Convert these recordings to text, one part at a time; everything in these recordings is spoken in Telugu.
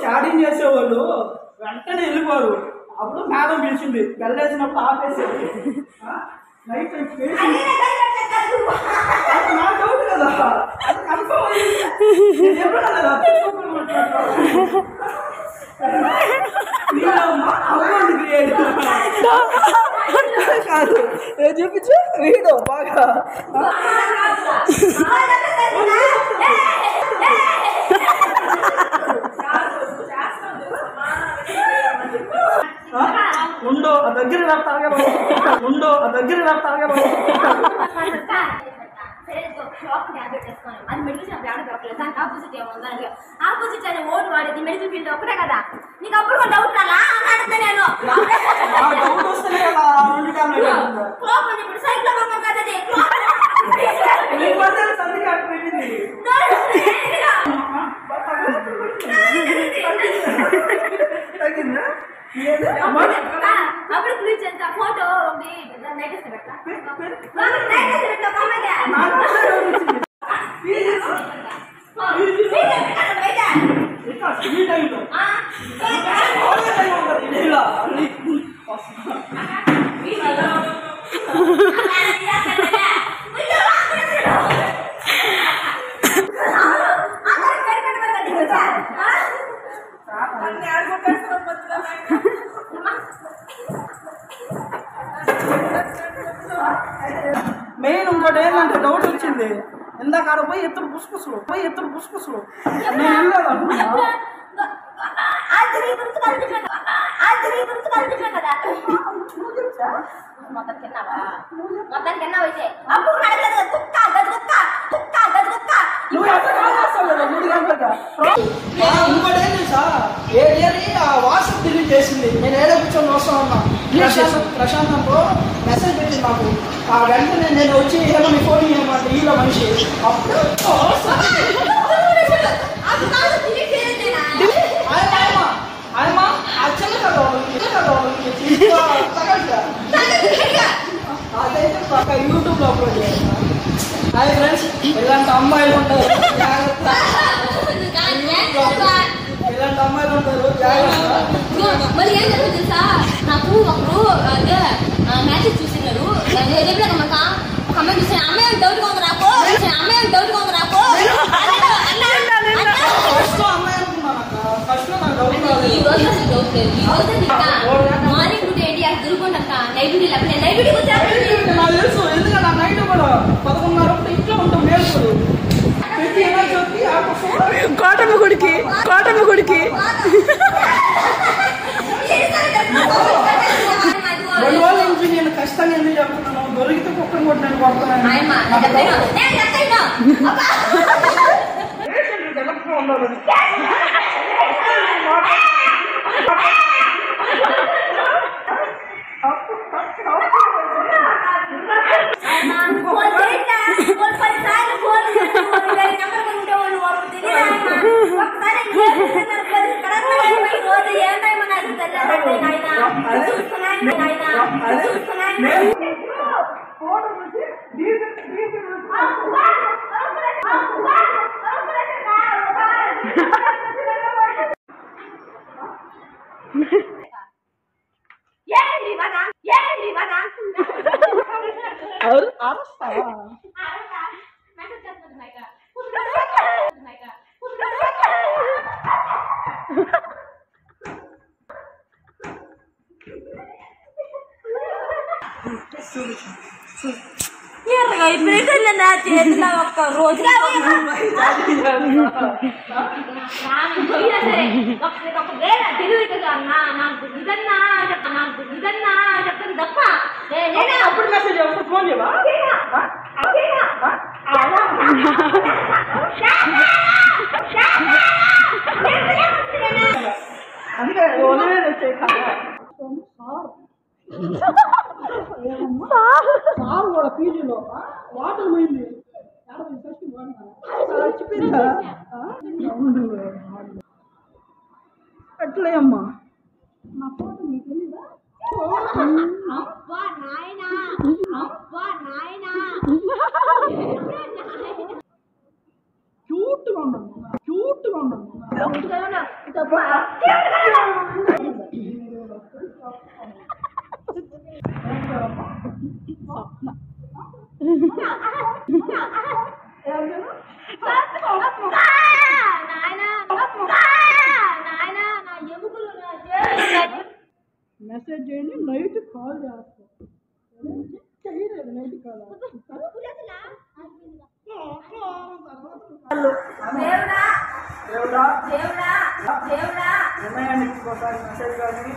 చాటింగ్ చేసేవాళ్ళు వెంటనే వెళ్ళిపోరు. అప్పుడు మేడం పిలిచింది, వెళ్ళేసినప్పుడు ఆపేసేది. నైట్ నా డౌట్ కదా, అది కన్ఫర్మ్ అయ్యింది. కాదు చూపించు వీడు బాగా ఉండో ఆ దగ్గర రాస్తాగా ఉండో ఆ దగ్గర రాస్తాగా అది మెడికల్ షాప్ ఆడ దొరకలేదు. దానికి ఆపోజిట్ ఏముంది, ఆపోజిట్ అనే ఓటు వాడేది మెడికల్ ఫీల్డ్ ఒకటే కదా. నీకు అప్పుడు కూడా డౌట్ రాలా అడుగుతా నేను. ఇప్పుడు సైకిల్ కదది అప్పుడు క్లిక్ చేస్తా ఫోటో ఒకటి నైట్ పెట్టా మెయిన్ ఇంకోటి ఏంటంటే డౌట్ వచ్చింది. ఇందాక ఆడ పోయి ఎత్తుడు పుసుకుసులు నేను వెళ్ళలేదు అనుకున్నా. ఇంకోటి ఏం తెలుసా, వాట్సాప్ డిలీట్ చేసింది. నేను ఏదో కూర్చొని వస్తా ఉన్నా, ప్రశాంతంతో మెసేజ్ పెట్టింది నాకు. ఆ వెంటనే నేను వచ్చి ఏమో నీ ఫోన్ ఇవ్వమంటే ఈలో మనిషి అప్పుడు అదైతే పక్క యూట్యూబ్లో అప్లోడ్ చేస్తా. హాయ్ ఫ్రెండ్స్, ఇలాంటి అమ్మాయిలు ఉంటారు జాగ్రత్త, ఇలాంటి అమ్మాయిలు ఉంటారు జాగ్రత్త. మరి ఏం జరుగుతుంది తెలుసా, నాకు ఒకరు అదే మ్యాచెస్ చూసినారు. ఒక అమ్మాయి చూసిన అమ్మాయి డౌట్ గా ఉంది నాకు, మార్నింగ్ డ్యూటీ ఏంటి అది దొరుకుంటా, నైట్ డ్యూటీ లేకపోతే నైట్ డ్యూటీకి వచ్చా తెలుసు. ఎందుకంటే నైట్ కూడా 11:30 ఇంట్లో ఉంటాం. మేల్కొడు కోటమ్మ గుడికి 2 రోజుల నుంచి నేను కష్టంగా ఎందుకు చెప్తున్నాను, దొరికితే కుక్కను కొట్టినట్టు కొడుతున్నాను. ఎర్రగా అయిపోయింది నా చేతిలో ఒక్క రోజుగా చెప్తాను తప్ప అప్పుడు మెసేజ్ ఫోన్ చేయవా అందుకే వచ్చాయి సార్ కూడా పీజీలో వాటర్ పోయింది చచ్చిపోయిందా అట్లే అమ్మా నా ఫోటో మీకు తెలీదా క్యూట్గా ఉన్నాను క్యూట్గా ఉన్నాను మెసేజ్ చేయండి నైట్ కాల్ చేస్తాను చేయలేదు నైట్ కాల్ ఒకసారి మెసేజ్ కానీ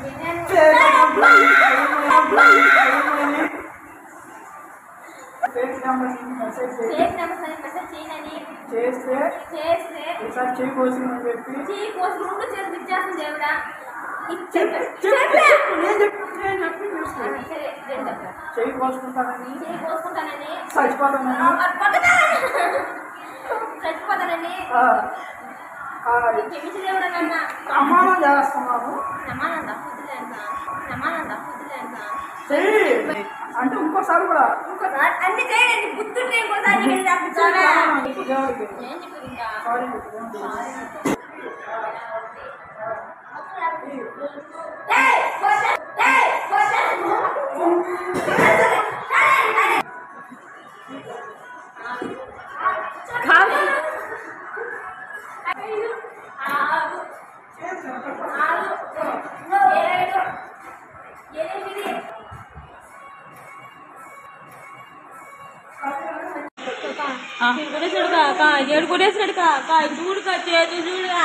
చేస్తే ఈసారి చేయి కోసిందని చెప్పి చేయి కోసుకుంటానని చచ్చిపోతానని ప్రమాణం చేస్తున్నాము అంటే ఇంకోసారి కూడా అన్ని చేయండి గుర్తుంటే ఇంకోసారి ఏడు కొనేసాడు కా చూడుగా చేతు చూడుగా